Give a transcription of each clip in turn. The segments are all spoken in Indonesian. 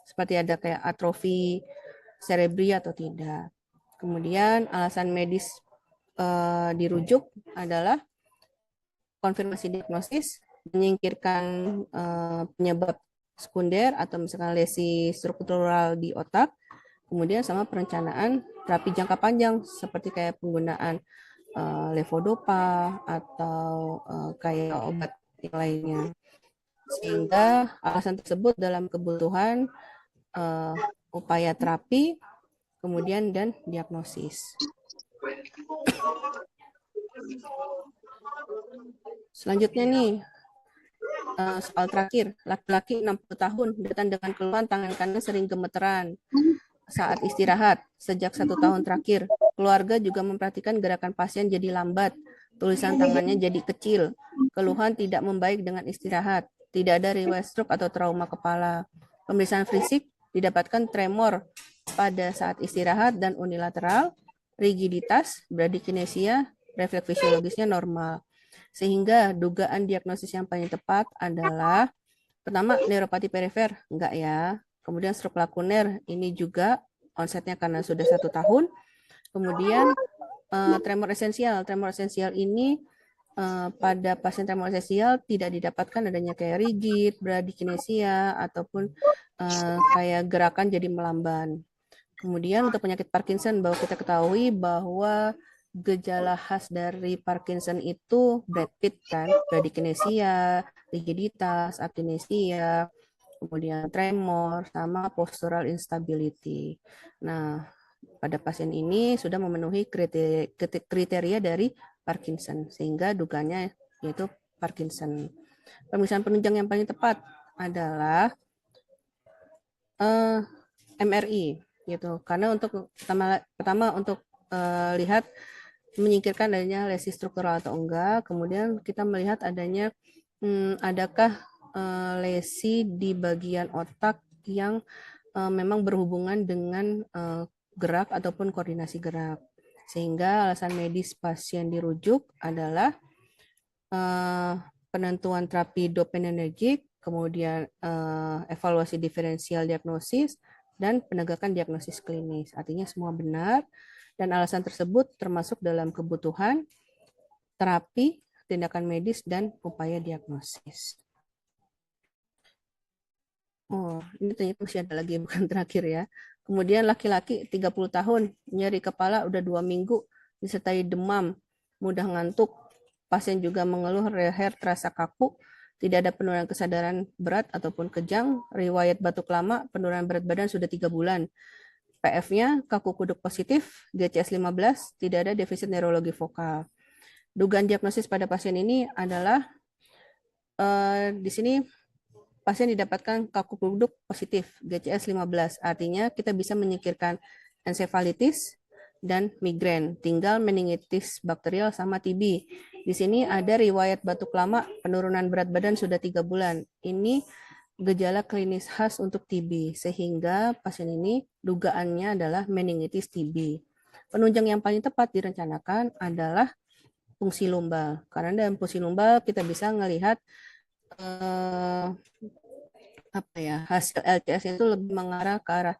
seperti ada kayak atrofi cerebri atau tidak. Kemudian alasan medis dirujuk adalah konfirmasi diagnosis, menyingkirkan penyebab sekunder atau misalkan lesi struktural di otak, kemudian sama perencanaan terapi jangka panjang seperti kayak penggunaan levodopa atau kayak obat yang lainnya. Sehingga alasan tersebut dalam kebutuhan upaya terapi, kemudian dan diagnosis. Selanjutnya nih, soal terakhir, laki-laki 60 tahun datang dengan keluhan tangan kanan sering gemeteran saat istirahat sejak 1 tahun terakhir. Keluarga juga memperhatikan gerakan pasien jadi lambat, tulisan tangannya jadi kecil, keluhan tidak membaik dengan istirahat, tidak ada riwayat stroke atau trauma kepala. Pemeriksaan fisik didapatkan tremor pada saat istirahat dan unilateral, rigiditas, bradykinesia, refleks fisiologisnya normal. Sehingga dugaan diagnosis yang paling tepat adalah pertama neuropati perifer, enggak ya. Kemudian stroke lakuner, ini juga onsetnya karena sudah 1 tahun. Kemudian tremor esensial. Tremor esensial ini pada pasien tremor esensial tidak didapatkan adanya kayak rigid, bradykinesia, ataupun kayak gerakan jadi melamban. Kemudian untuk penyakit Parkinson, bahwa kita ketahui bahwa gejala khas dari Parkinson itu Brad Pitt kan, bradykinesia, rigiditas, akinesia, kemudian tremor, sama postural instability. Nah, pada pasien ini sudah memenuhi kriteria dari Parkinson, sehingga dugaannya yaitu Parkinson. Pemeriksaan penunjang yang paling tepat adalah MRI, gitu. Karena untuk pertama untuk lihat menyingkirkan adanya lesi struktural atau enggak, kemudian kita melihat adanya adakah lesi di bagian otak yang memang berhubungan dengan gerak ataupun koordinasi gerak. Sehingga alasan medis pasien dirujuk adalah penentuan terapi dopaminergic, kemudian evaluasi diferensial diagnosis, dan penegakan diagnosis klinis. Artinya semua benar, dan alasan tersebut termasuk dalam kebutuhan terapi, tindakan medis, dan upaya diagnosis. Oh, ini ternyata masih ada lagi, bukan terakhir ya. Kemudian laki-laki 30 tahun, nyeri kepala udah 2 minggu, disertai demam, mudah ngantuk. Pasien juga mengeluh leher terasa kaku, tidak ada penurunan kesadaran berat ataupun kejang, riwayat batuk lama, penurunan berat badan sudah 3 bulan. PF-nya kaku kuduk positif, GCS 15, tidak ada defisit neurologi vokal. Dugaan diagnosis pada pasien ini adalah di sini pasien didapatkan kaku kuduk positif GCS 15. Artinya kita bisa menyingkirkan ensefalitis dan migrain. Tinggal meningitis bakterial sama TB. Di sini ada riwayat batuk lama, penurunan berat badan sudah 3 bulan. Ini gejala klinis khas untuk TB, sehingga pasien ini dugaannya adalah meningitis TB. Penunjang yang paling tepat direncanakan adalah fungsi lumbal. Karena dalam fungsi lumbal kita bisa melihat hasil LCS itu lebih mengarah ke arah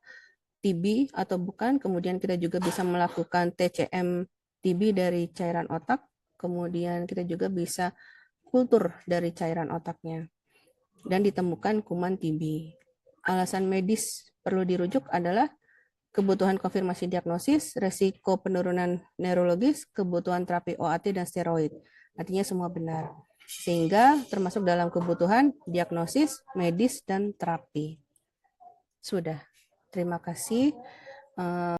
TB atau bukan. Kemudian kita juga bisa melakukan TCM TB dari cairan otak. Kemudian kita juga bisa kultur dari cairan otaknya dan ditemukan kuman TB. Alasan medis perlu dirujuk adalah kebutuhan konfirmasi diagnosis, resiko penurunan neurologis, kebutuhan terapi OAT dan steroid. Artinya semua benar. Sehingga termasuk dalam kebutuhan diagnosis, medis, dan terapi. Sudah. Terima kasih.